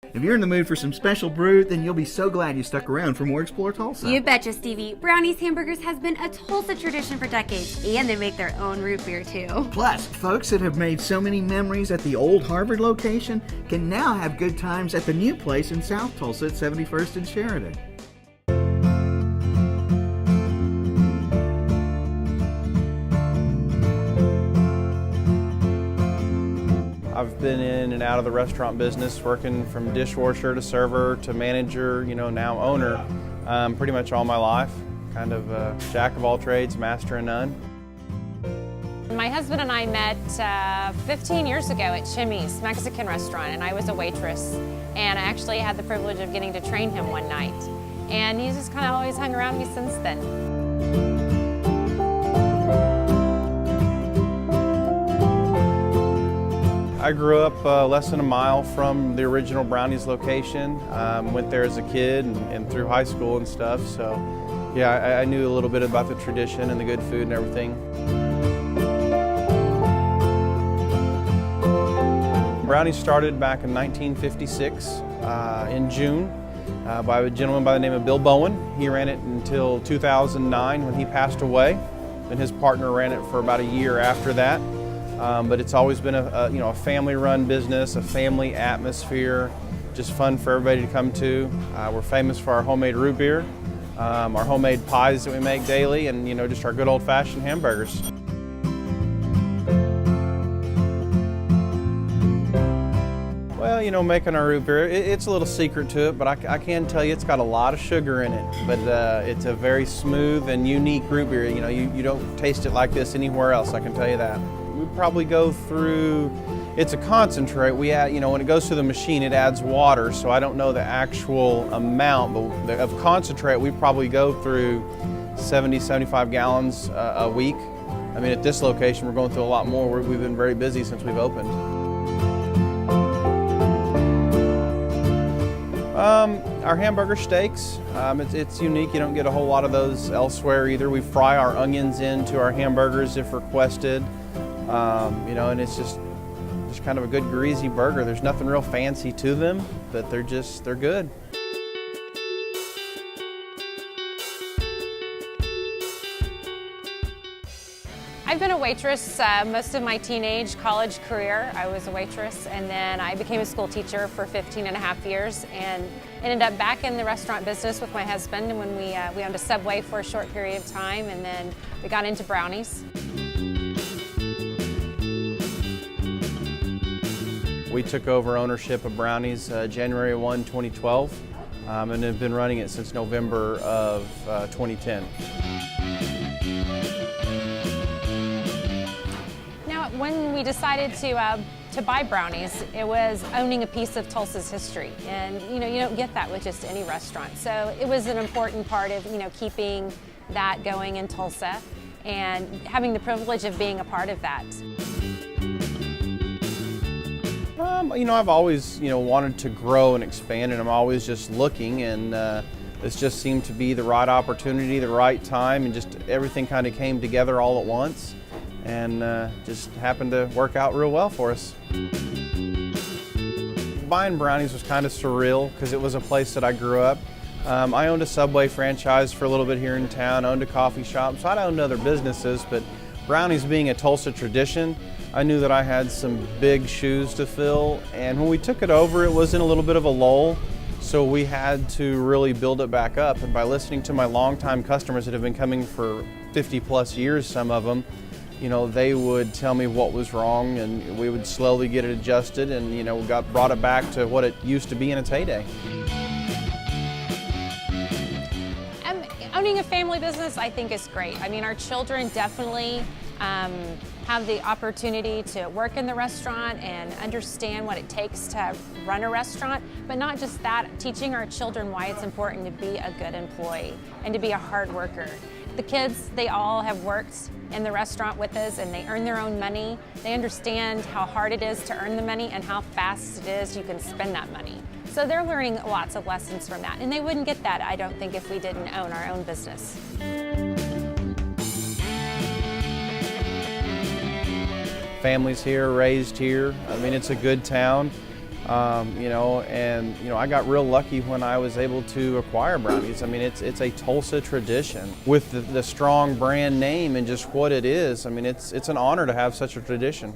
If you're in the mood for some special brew, then you'll be so glad you stuck around for more Explore Tulsa. You betcha, Stevie. Brownies Hamburgers has been a Tulsa tradition for decades, and they make their own root beer, too. Plus, folks that have made so many memories at the old Harvard location can now have good times at the new place in South Tulsa at 71st and Sheridan. I've been in and out of the restaurant business, working from dishwasher to server to manager, now owner, pretty much all my life. Kind of a jack of all trades, master of none. My husband and I met 15 years ago at Chimmy's Mexican restaurant, and I was a waitress. And I actually had the privilege of getting to train him one night. And he's just kind of always hung around me since then. I grew up less than a mile from the original Brownies location. Went there as a kid and through high school and stuff. So yeah, I knew a little bit about the tradition and the good food and everything. Brownies started back in 1956 in June by a gentleman by the name of Bill Bowen. He ran it until 2009 when he passed away. And his partner ran it for about a year after that. But it's always been a family-run business, a family atmosphere, just fun for everybody to come to. We're famous for our homemade root beer, our homemade pies that we make daily, and just our good old-fashioned hamburgers. Well, making our root beer, it's a little secret to it, but I can tell you it's got a lot of sugar in it. But it's a very smooth and unique root beer. You don't taste it like this anywhere else, I can tell you that. We probably go through, it's a concentrate. We add, when it goes through the machine, it adds water, so I don't know the actual amount, but of concentrate, we probably go through 70, 75 gallons a week. I mean, at this location, we're going through a lot more. We've been very busy since we've opened. Our hamburger steaks, it's unique. You don't get a whole lot of those elsewhere either. We fry our onions into our hamburgers if requested. And it's just kind of a good greasy burger. There's nothing real fancy to them, but they're good. I've been a waitress most of my teenage college career. I was a waitress, and then I became a school teacher for 15 and a half years and ended up back in the restaurant business with my husband, and when we owned a Subway for a short period of time, and then we got into Brownies. We took over ownership of Brownies January 1, 2012, and have been running it since November of 2010. Now, when we decided to buy Brownies, it was owning a piece of Tulsa's history, and you don't get that with just any restaurant. So it was an important part of keeping that going in Tulsa, and having the privilege of being a part of that. I've always, wanted to grow and expand, and I'm always just looking, and this just seemed to be the right opportunity, the right time, and just everything kind of came together all at once, and just happened to work out real well for us. Buying Brownies was kind of surreal because it was a place that I grew up. I owned a Subway franchise for a little bit here in town, owned a coffee shop, so I owned other businesses, but Brownies being a Tulsa tradition, I knew that I had some big shoes to fill, and when we took it over, it was in a little bit of a lull, so we had to really build it back up. And by listening to my longtime customers that have been coming for 50 plus years, some of them, they would tell me what was wrong, and we would slowly get it adjusted, and we brought it back to what it used to be in its heyday. Owning a family business, I think, is great. I mean, our children definitely have the opportunity to work in the restaurant and understand what it takes to run a restaurant, but not just that, teaching our children why it's important to be a good employee and to be a hard worker. The kids, they all have worked in the restaurant with us, and they earn their own money. They understand how hard it is to earn the money and how fast it is you can spend that money. So they're learning lots of lessons from that, and they wouldn't get that, I don't think, if we didn't own our own business. Families here, raised here. I mean, it's a good town. I got real lucky when I was able to acquire Brownies. I mean, it's a Tulsa tradition with the strong brand name and just what it is. I mean, it's an honor to have such a tradition.